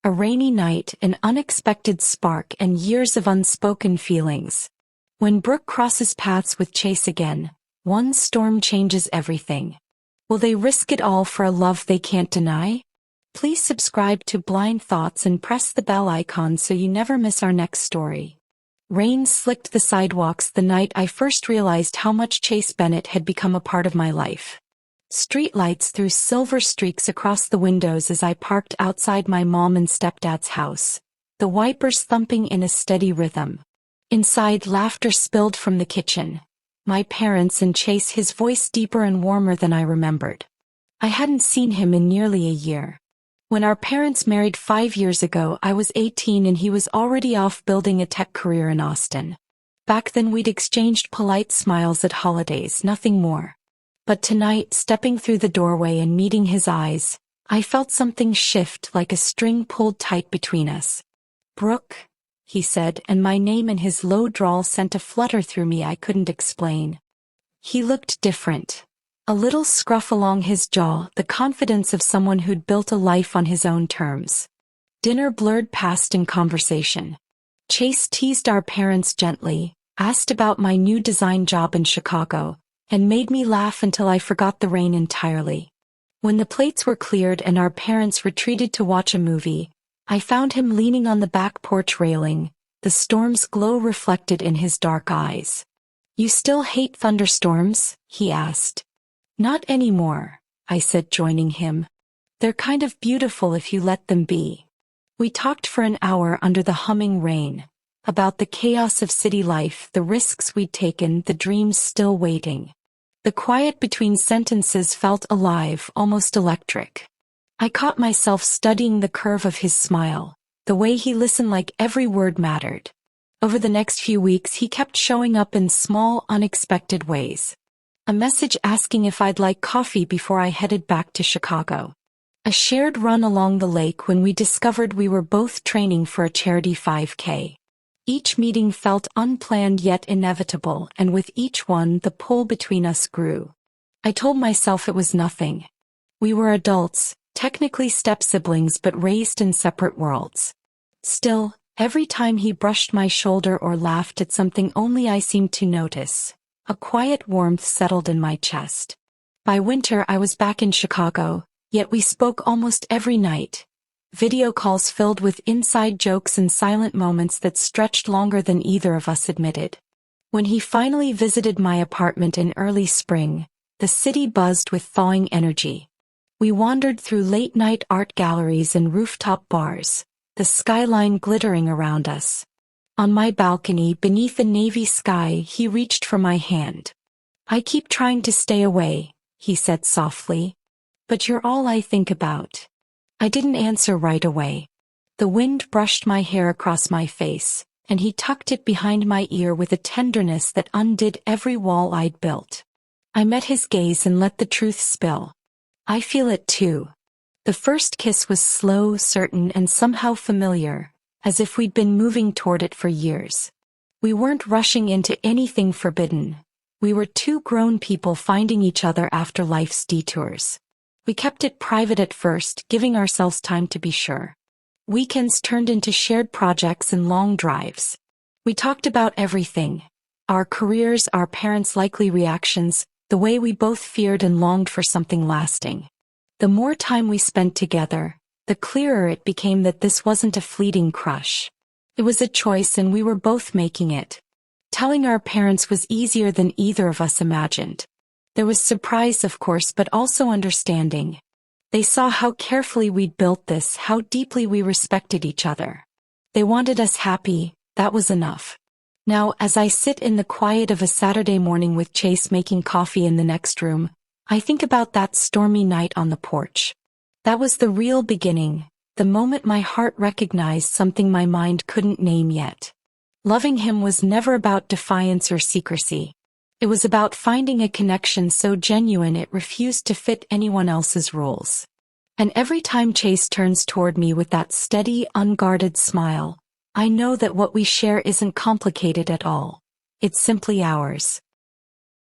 A rainy night, an unexpected spark, and years of unspoken feelings. When Brooke crosses paths with Chase again, one storm changes everything. Will they risk it all for a love they can't deny? Please subscribe to Blind Thoughts and press the bell icon so you never miss our next story. Rain slicked the sidewalks the night I first realized how much Chase Bennett had become a part of my life. Streetlights threw silver streaks across the windows as I parked outside my mom and stepdad's house, the wipers thumping in a steady rhythm. Inside, laughter spilled from the kitchen. My parents and Chase, his voice deeper and warmer than I remembered. I hadn't seen him in nearly a year. When our parents married 5 years ago, I was 18 and he was already off building a tech career in Austin. Back then we'd exchanged polite smiles at holidays, nothing more. But tonight, stepping through the doorway and meeting his eyes, I felt something shift, like a string pulled tight between us. "Brooke," he said, and my name in his low drawl sent a flutter through me I couldn't explain. He looked different. A little scruff along his jaw, the confidence of someone who'd built a life on his own terms. Dinner blurred past in conversation. Chase teased our parents gently, asked about my new design job in Chicago, and made me laugh until I forgot the rain entirely. When the plates were cleared and our parents retreated to watch a movie, I found him leaning on the back porch railing, the storm's glow reflected in his dark eyes. "You still hate thunderstorms?" he asked. "Not anymore," I said, joining him. "They're kind of beautiful if you let them be." We talked for an hour under the humming rain, about the chaos of city life, the risks we'd taken, the dreams still waiting. The quiet between sentences felt alive, almost electric. I caught myself studying the curve of his smile, the way he listened like every word mattered. Over the next few weeks he kept showing up in small, unexpected ways. A message asking if I'd like coffee before I headed back to Chicago. A shared run along the lake when we discovered we were both training for a charity 5K. Each meeting felt unplanned yet inevitable, and with each one the pull between us grew. I told myself it was nothing. We were adults, technically step-siblings but raised in separate worlds. Still, every time he brushed my shoulder or laughed at something only I seemed to notice, a quiet warmth settled in my chest. By winter I was back in Chicago, yet we spoke almost every night. Video calls filled with inside jokes and silent moments that stretched longer than either of us admitted. When he finally visited my apartment in early spring, the city buzzed with thawing energy. We wandered through late-night art galleries and rooftop bars, the skyline glittering around us. On my balcony, beneath the navy sky, he reached for my hand. "I keep trying to stay away," he said softly. "But you're all I think about." I didn't answer right away. The wind brushed my hair across my face, and he tucked it behind my ear with a tenderness that undid every wall I'd built. I met his gaze and let the truth spill. "I feel it too." The first kiss was slow, certain, and somehow familiar, as if we'd been moving toward it for years. We weren't rushing into anything forbidden. We were two grown people finding each other after life's detours. We kept it private at first, giving ourselves time to be sure. Weekends turned into shared projects and long drives. We talked about everything: our careers, our parents' likely reactions, the way we both feared and longed for something lasting. The more time we spent together, the clearer it became that this wasn't a fleeting crush. It was a choice and we were both making it. Telling our parents was easier than either of us imagined. There was surprise, of course, but also understanding. They saw how carefully we'd built this, how deeply we respected each other. They wanted us happy, that was enough. Now, as I sit in the quiet of a Saturday morning with Chase making coffee in the next room, I think about that stormy night on the porch. That was the real beginning, the moment my heart recognized something my mind couldn't name yet. Loving him was never about defiance or secrecy. It was about finding a connection so genuine it refused to fit anyone else's rules. And every time Chase turns toward me with that steady, unguarded smile, I know that what we share isn't complicated at all. It's simply ours.